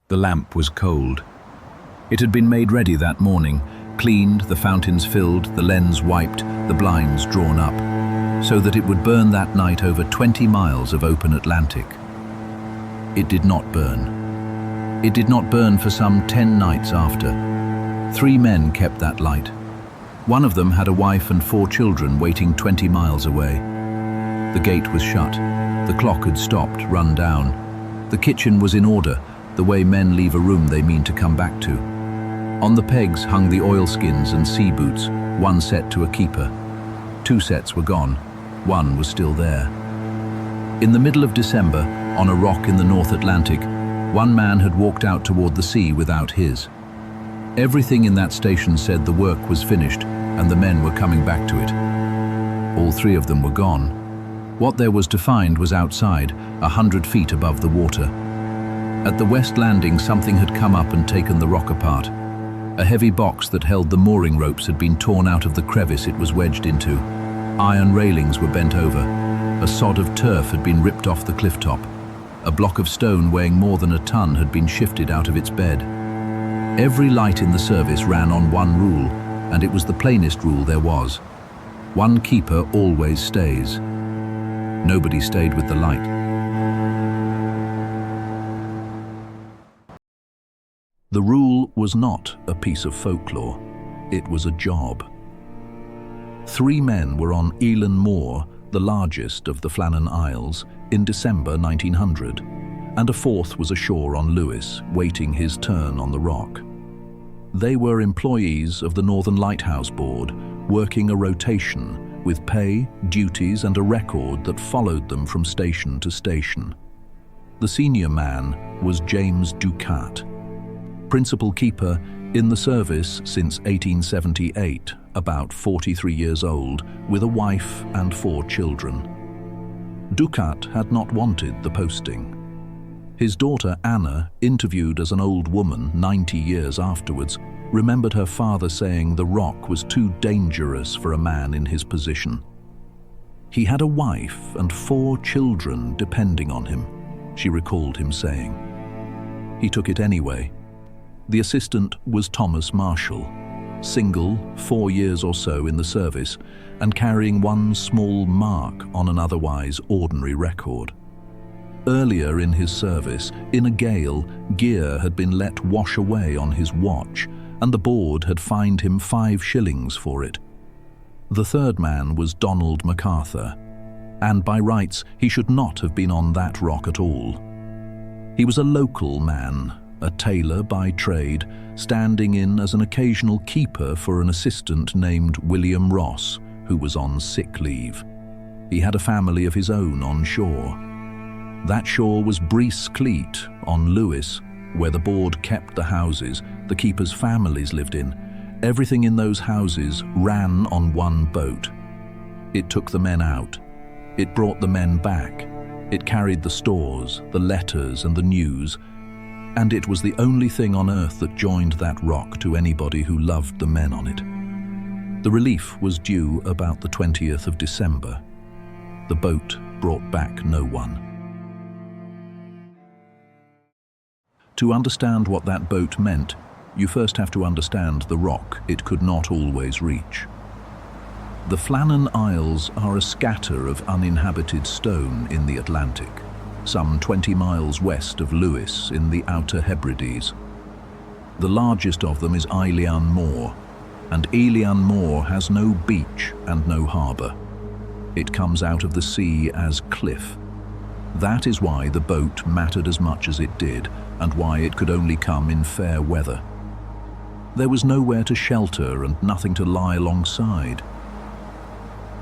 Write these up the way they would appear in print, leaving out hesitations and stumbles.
The lamp was cold. It had been made ready that morning, cleaned, the fountains filled, the lens wiped, the blinds drawn up, so that it would burn that night over 20 miles of open Atlantic. It did not burn. It did not burn for some 10 nights after. 3 men kept that light. One of them had a wife and 4 children waiting 20 miles away. The gate was shut. The clock had stopped, run down. The kitchen was in order, the way men leave a room they mean to come back to. On the pegs hung the oilskins and sea boots, one set to a keeper. 2 sets were gone, one was still there. In the middle of December, on a rock in the North Atlantic, one man had walked out toward the sea without his. Everything in that station said the work was finished and the men were coming back to it. All 3 of them were gone. What there was to find was outside, 100 feet above the water. At the west landing, something had come up and taken the rock apart. A heavy box that held the mooring ropes had been torn out of the crevice it was wedged into. Iron railings were bent over. A sod of turf had been ripped off the cliff top. A block of stone weighing more than a ton had been shifted out of its bed. Every light in the service ran on one rule, and it was the plainest rule there was. One keeper always stays. Nobody stayed with the light. The rule was not a piece of folklore, it was a job. 3 men were on Eilean Mòr, the largest of the Flannan Isles, in December 1900, and a 4th was ashore on Lewis, waiting his turn on the rock. They were employees of the Northern Lighthouse Board, working a rotation, with pay, duties and a record that followed them from station to station. The senior man was James Ducat, principal keeper in the service since 1878, about 43 years old, with a wife and 4 children. Ducat had not wanted the posting. His daughter Anna, interviewed as an old woman 90 years afterwards, remembered her father saying the rock was too dangerous for a man in his position. He had a wife and 4 children depending on him, she recalled him saying. He took it anyway. The assistant was Thomas Marshall, single, 4 years or so in the service, and carrying one small mark on an otherwise ordinary record. Earlier in his service, in a gale, gear had been let wash away on his watch, and the board had fined him 5 shillings for it. The 3rd man was Donald MacArthur, and by rights he should not have been on that rock at all. He was a local man, a tailor by trade, standing in as an occasional keeper for an assistant named William Ross, who was on sick leave. He had a family of his own on shore. That shore was Breese Cleet on Lewis, where the board kept the houses the keepers' families lived in. Everything in those houses ran on one boat. It took the men out. It brought the men back. It carried the stores, the letters and the news, and it was the only thing on earth that joined that rock to anybody who loved the men on it. The relief was due about the 20th of December. The boat brought back no one. To understand what that boat meant, you first have to understand the rock it could not always reach. The Flannan Isles are a scatter of uninhabited stone in the Atlantic, some 20 miles west of Lewis in the Outer Hebrides. The largest of them is Eilean Mòr, and Eilean Mòr has no beach and no harbour. It comes out of the sea as cliff. That is why the boat mattered as much as it did, and why it could only come in fair weather. There was nowhere to shelter and nothing to lie alongside.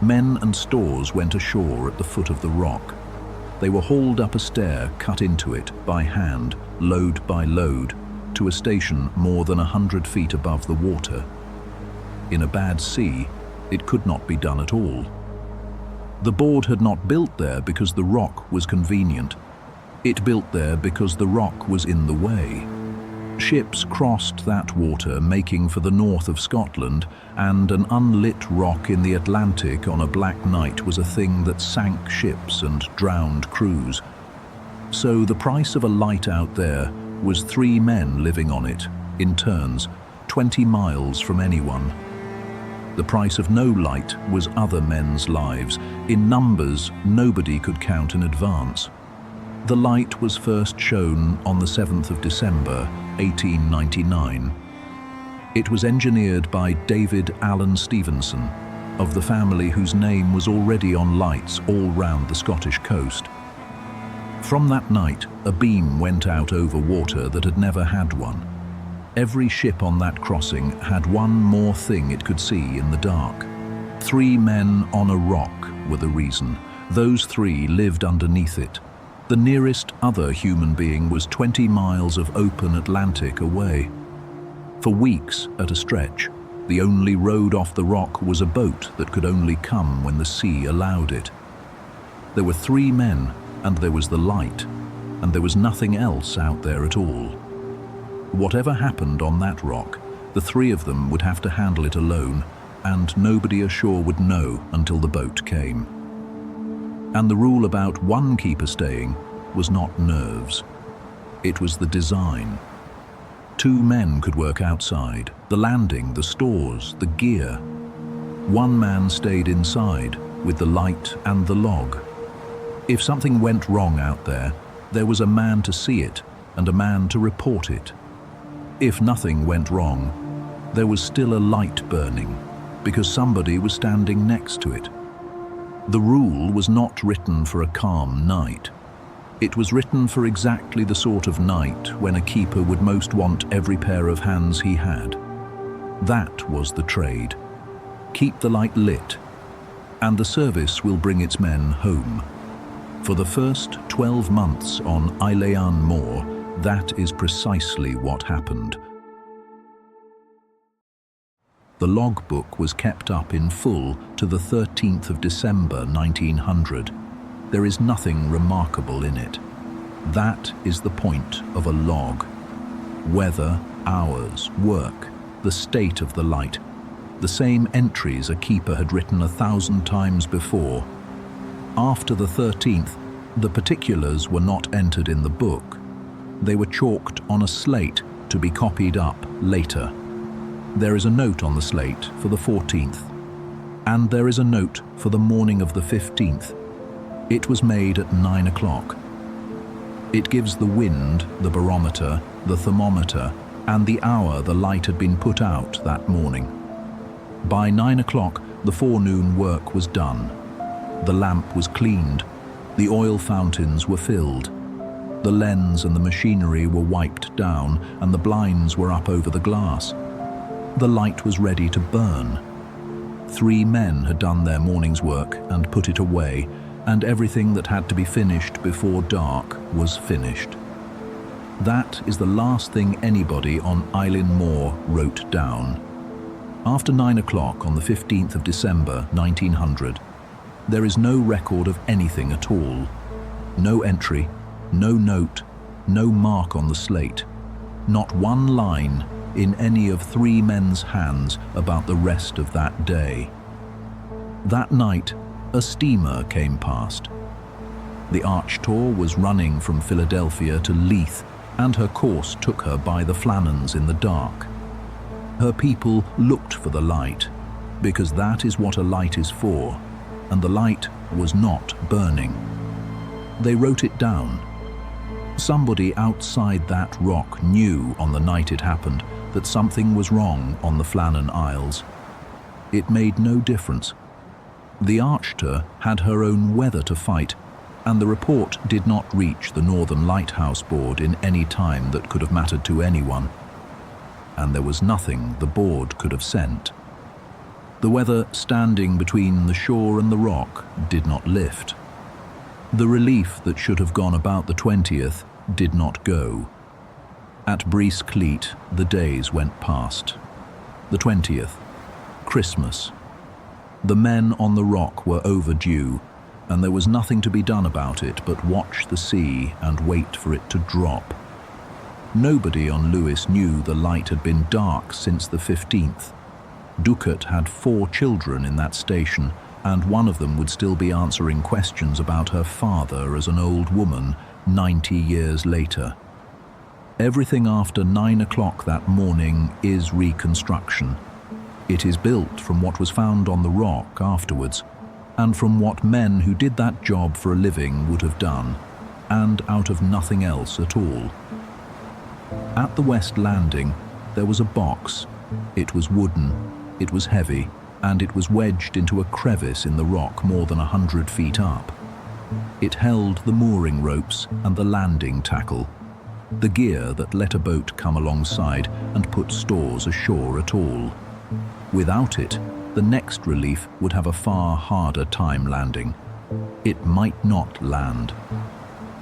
Men and stores went ashore at the foot of the rock. They were hauled up a stair cut into it by hand, load by load, to a station more than 100 feet above the water. In a bad sea, it could not be done at all. The board had not built there because the rock was convenient. It built there because the rock was in the way. Ships crossed that water making for the north of Scotland, and an unlit rock in the Atlantic on a black night was a thing that sank ships and drowned crews. So the price of a light out there was 3 men living on it, in turns, 20 miles from anyone. The price of no light was other men's lives, in numbers nobody could count in advance. The light was first shown on the 7th of December, 1899. It was engineered by David Allen Stevenson, of the family whose name was already on lights all round the Scottish coast. From that night, a beam went out over water that had never had one. Every ship on that crossing had one more thing it could see in the dark. 3 men on a rock were the reason. Those 3 lived underneath it. The nearest other human being was 20 miles of open Atlantic away. For weeks at a stretch, the only road off the rock was a boat that could only come when the sea allowed it. There were 3 men, and there was the light, and there was nothing else out there at all. Whatever happened on that rock, the 3 of them would have to handle it alone, and nobody ashore would know until the boat came. And the rule about one keeper staying was not nerves. It was the design. 2 men could work outside, the landing, the stores, the gear. 1 man stayed inside, with the light and the log. If something went wrong out there, there was a man to see it and a man to report it. If nothing went wrong, there was still a light burning, because somebody was standing next to it. The rule was not written for a calm night. It was written for exactly the sort of night when a keeper would most want every pair of hands he had. That was the trade. Keep the light lit, and the service will bring its men home. For the first 12 months on Eilean Mòr, that is precisely what happened. The logbook was kept up in full to the 13th of December 1900. There is nothing remarkable in it. That is the point of a log. Weather, hours, work, the state of the light. The same entries a keeper had written 1,000 times before. After the 13th, the particulars were not entered in the book. They were chalked on a slate to be copied up later. There is a note on the slate for the 14th, and there is a note for the morning of the 15th. It was made at 9 o'clock. It gives the wind, the barometer, the thermometer, and the hour the light had been put out that morning. By 9 o'clock, the forenoon work was done. The lamp was cleaned. The oil fountains were filled. The lens and the machinery were wiped down, and the blinds were up over the glass. The light was ready to burn. 3 men had done their morning's work and put it away, and everything that had to be finished before dark was finished. That is the last thing anybody on Eilean Mòr wrote down. After 9 o'clock on the 15th of December 1900, there is no record of anything at all. No entry, no note, no mark on the slate. Not one line in any of 3 men's hands about the rest of that day. That night, a steamer came past. The Archtor was running from Philadelphia to Leith, and her course took her by the Flannans in the dark. Her people looked for the light, because that is what a light is for, and the light was not burning. They wrote it down. Somebody outside that rock knew on the night it happened that something was wrong on the Flannan Isles. It made no difference. The Archtor had her own weather to fight, and the report did not reach the Northern Lighthouse Board in any time that could have mattered to anyone. And there was nothing the board could have sent. The weather standing between the shore and the rock did not lift. The relief that should have gone about the 20th did not go. At Cleet, the days went past. The 20th, Christmas. The men on the rock were overdue, and there was nothing to be done about it but watch the sea and wait for it to drop. Nobody on Lewis knew the light had been dark since the 15th. Ducat had 4 children in that station, and one of them would still be answering questions about her father as an old woman 90 years later. Everything after 9 o'clock that morning is reconstruction. It is built from what was found on the rock afterwards, and from what men who did that job for a living would have done, and out of nothing else at all. At the west landing, there was a box. It was wooden, it was heavy, and it was wedged into a crevice in the rock more than 100 feet up. It held the mooring ropes and the landing tackle, the gear that let a boat come alongside and put stores ashore at all. Without it, the next relief would have a far harder time landing. It might not land.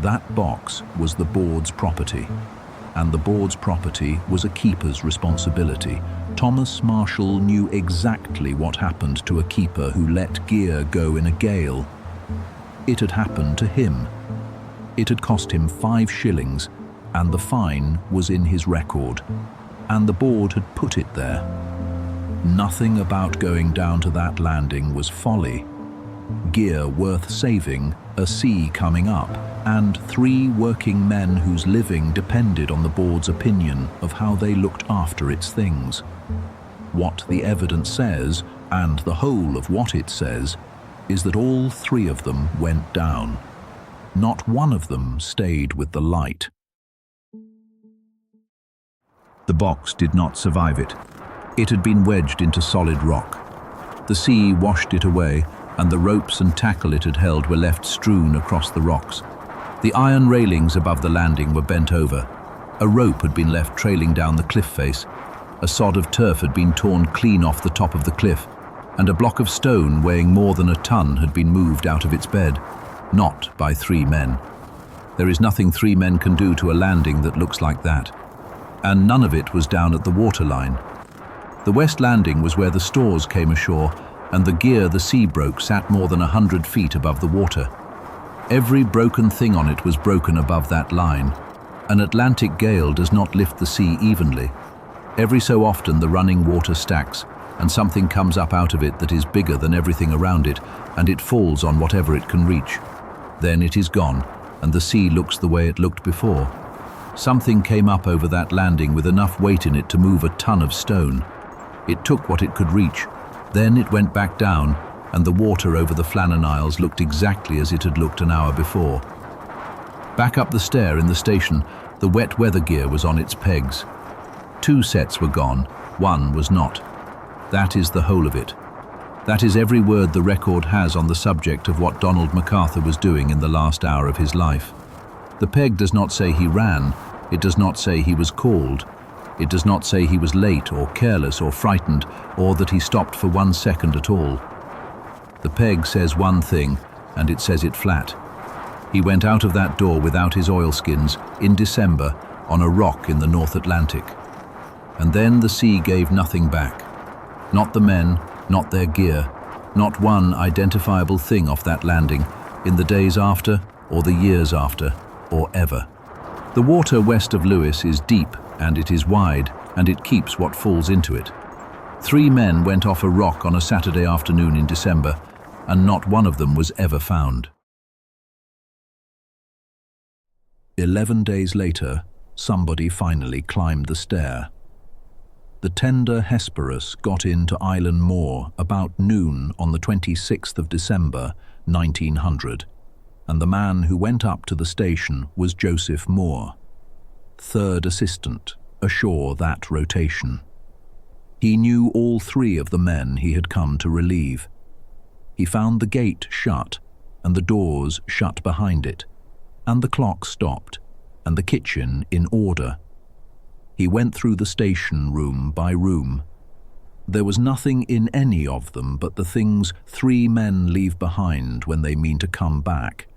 That box was the board's property, and the board's property was a keeper's responsibility. Thomas Marshall knew exactly what happened to a keeper who let gear go in a gale. It had happened to him. It had cost him 5 shillings, and the fine was in his record, and the board had put it there. Nothing about going down to that landing was folly. Gear worth saving, a sea coming up, and 3 working men whose living depended on the board's opinion of how they looked after its things. What the evidence says, and the whole of what it says, is that all 3 of them went down. Not one of them stayed with the light. The box did not survive it. It had been wedged into solid rock. The sea washed it away, and the ropes and tackle it had held were left strewn across the rocks. The iron railings above the landing were bent over. A rope had been left trailing down the cliff face. A sod of turf had been torn clean off the top of the cliff, and a block of stone weighing more than a ton had been moved out of its bed, not by 3 men. There is nothing 3 men can do to a landing that looks like that, and none of it was down at the waterline. The west landing was where the stores came ashore, and the gear the sea broke sat more than 100 feet above the water. Every broken thing on it was broken above that line. An Atlantic gale does not lift the sea evenly. Every so often the running water stacks, and something comes up out of it that is bigger than everything around it, and it falls on whatever it can reach. Then it is gone, and the sea looks the way it looked before. Something came up over that landing with enough weight in it to move a ton of stone. It took what it could reach. Then it went back down, and the water over the Flannan Isles looked exactly as it had looked an hour before. Back up the stair in the station, the wet weather gear was on its pegs. 2 sets were gone, 1 was not. That is the whole of it. That is every word the record has on the subject of what Donald MacArthur was doing in the last hour of his life. The peg does not say he ran, it does not say he was called. It does not say he was late or careless or frightened, or that he stopped for 1 second at all. The peg says one thing, and it says it flat. He went out of that door without his oilskins, in December, on a rock in the North Atlantic. And then the sea gave nothing back. Not the men, not their gear, not one identifiable thing off that landing, in the days after, or the years after, or ever. The water west of Lewis is deep, and it is wide, and it keeps what falls into it. 3 men went off a rock on a Saturday afternoon in December, and not one of them was ever found. 11 days later, somebody finally climbed the stair. The tender Hesperus got into Eilean Mòr about noon on the 26th of December, 1900, and the man who went up to the station was Joseph Moore, 3rd assistant, ashore that rotation. He knew all 3 of the men he had come to relieve. He found the gate shut, and the doors shut behind it, and the clock stopped, and the kitchen in order. He went through the station room by room. There was nothing in any of them but the things 3 men leave behind when they mean to come back.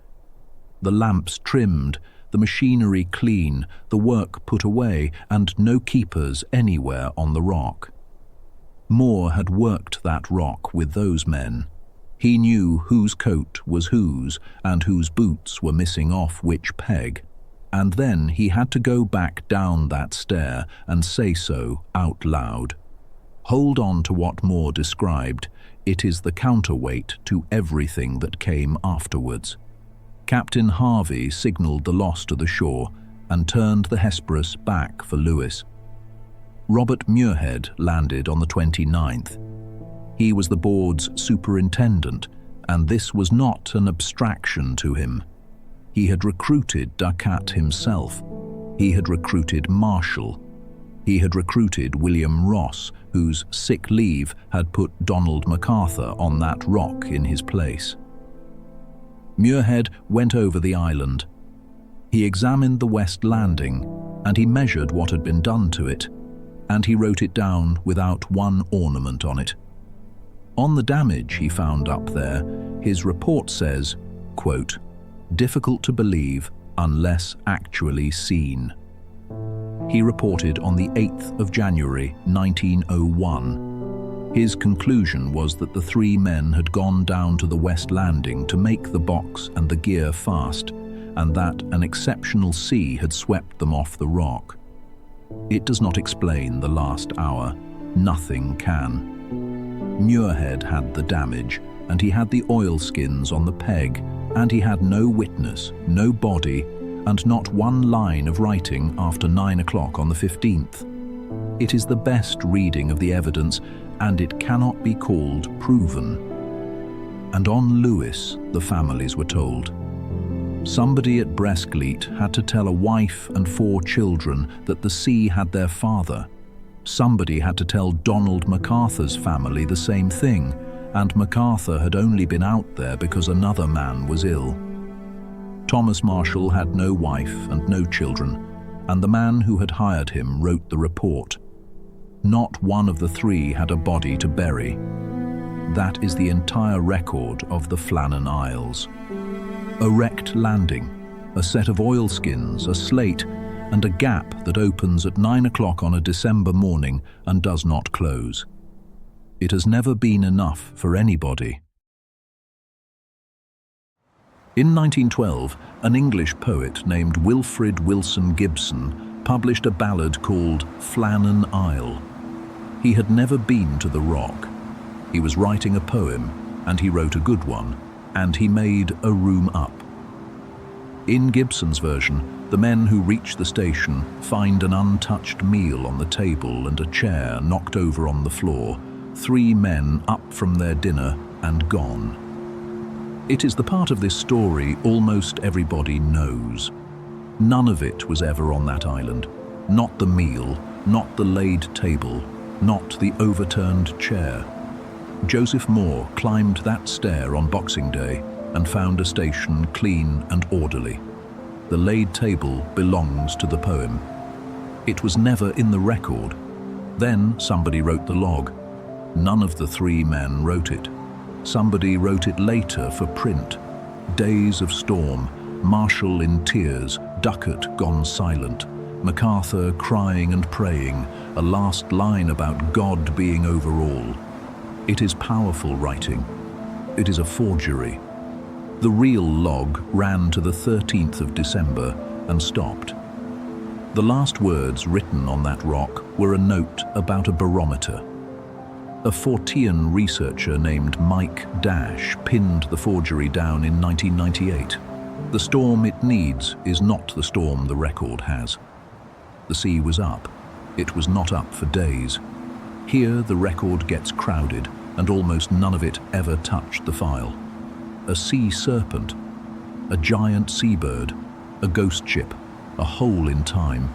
The lamps trimmed, the machinery clean, the work put away, and no keepers anywhere on the rock. Moore had worked that rock with those men. He knew whose coat was whose, and whose boots were missing off which peg. And then he had to go back down that stair and say so out loud. Hold on to what Moore described. It is the counterweight to everything that came afterwards. Captain Harvey signalled the loss to the shore, and turned the Hesperus back for Lewis. Robert Muirhead landed on the 29th. He was the board's superintendent, and this was not an abstraction to him. He had recruited Ducat himself. He had recruited Marshall. He had recruited William Ross, whose sick leave had put Donald MacArthur on that rock in his place. Muirhead went over the island. He examined the west landing, and he measured what had been done to it, and he wrote it down without one ornament on it. On the damage he found up there, his report says, quote, "Difficult to believe unless actually seen." He reported on the 8th of January 1901. His conclusion was that the three men had gone down to the west landing to make the box and the gear fast, and that an exceptional sea had swept them off the rock. It does not explain the last hour. Nothing can. Muirhead had the damage, and he had the oilskins on the peg, and he had no witness, no body, and not one line of writing after 9 o'clock on the 15th. It is the best reading of the evidence, and it cannot be called proven. And on Lewis, the families were told. Somebody at Breskleet had to tell a wife and 4 children that the sea had their father. Somebody had to tell Donald MacArthur's family the same thing, and MacArthur had only been out there because another man was ill. Thomas Marshall had no wife and no children, and the man who had hired him wrote the report. Not one of the 3 had a body to bury. That is the entire record of the Flannan Isles. A wrecked landing, a set of oilskins, a slate, and a gap that opens at 9 o'clock on a December morning and does not close. It has never been enough for anybody. In 1912, an English poet named Wilfrid Wilson Gibson published a ballad called Flannan Isle. He had never been to the rock. He was writing a poem, and he wrote a good one, and he made a room up. In Gibson's version, the men who reach the station find an untouched meal on the table and a chair knocked over on the floor, 3 men up from their dinner and gone. It is the part of this story almost everybody knows. None of it was ever on that island. Not the meal, not the laid table, not the overturned chair. Joseph Moore climbed that stair on Boxing Day and found a station clean and orderly. The laid table belongs to the poem. It was never in the record. Then somebody wrote the log. None of the 3 men wrote it. Somebody wrote it later for print. Days of storm, Marshall in tears, Ducat gone silent, MacArthur crying and praying, a last line about God being over all. It is powerful writing. It is a forgery. The real log ran to the 13th of December and stopped. The last words written on that rock were a note about a barometer. A Fortean researcher named Mike Dash pinned the forgery down in 1998. The storm it needs is not the storm the record has. The sea was up. It was not up for days. Here the record gets crowded, and almost none of it ever touched the file. A sea serpent, a giant seabird, a ghost ship, a hole in time.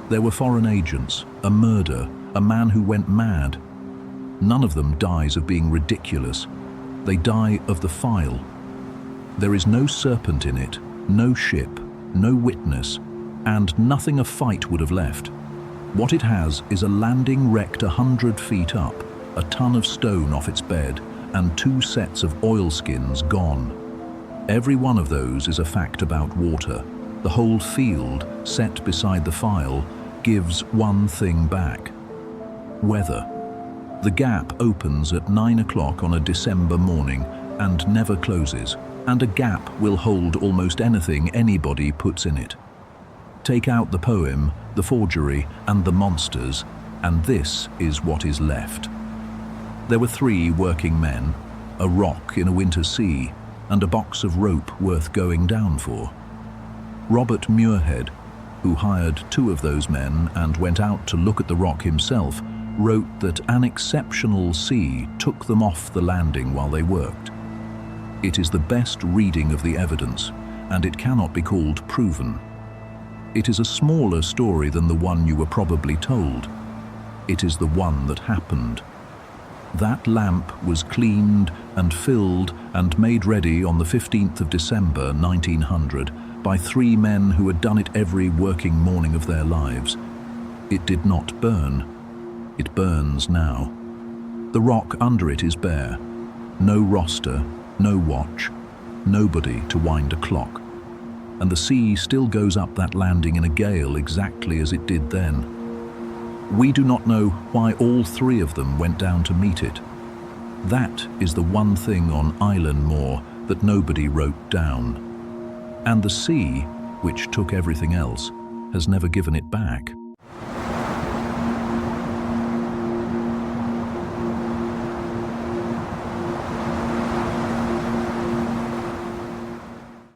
There were foreign agents, a murder, a man who went mad. None of them dies of being ridiculous. They die of the file. There is no serpent in it, no ship, no witness, and nothing a fight would have left. What it has is a landing wrecked 100 feet up, a ton of stone off its bed, and 2 sets of oilskins gone. Every one of those is a fact about water. The whole field, set beside the file, gives one thing back: weather. The gap opens at 9 o'clock on a December morning and never closes, and a gap will hold almost anything anybody puts in it. Take out the poem, the forgery, and the monsters, and this is what is left. There were 3 working men, a rock in a winter sea, and a box of rope worth going down for. Robert Muirhead, who hired 2 of those men and went out to look at the rock himself, wrote that an exceptional sea took them off the landing while they worked. It is the best reading of the evidence, and it cannot be called proven. It is a smaller story than the one you were probably told. It is the one that happened. That lamp was cleaned and filled and made ready on the 15th of December 1900 by 3 men who had done it every working morning of their lives. It did not burn. It burns now. The rock under it is bare. No roster, no watch, nobody to wind a clock. And the sea still goes up that landing in a gale exactly as it did then. We do not know why all 3 of them went down to meet it. That is the one thing on Eilean Mòr that nobody wrote down. And the sea, which took everything else, has never given it back.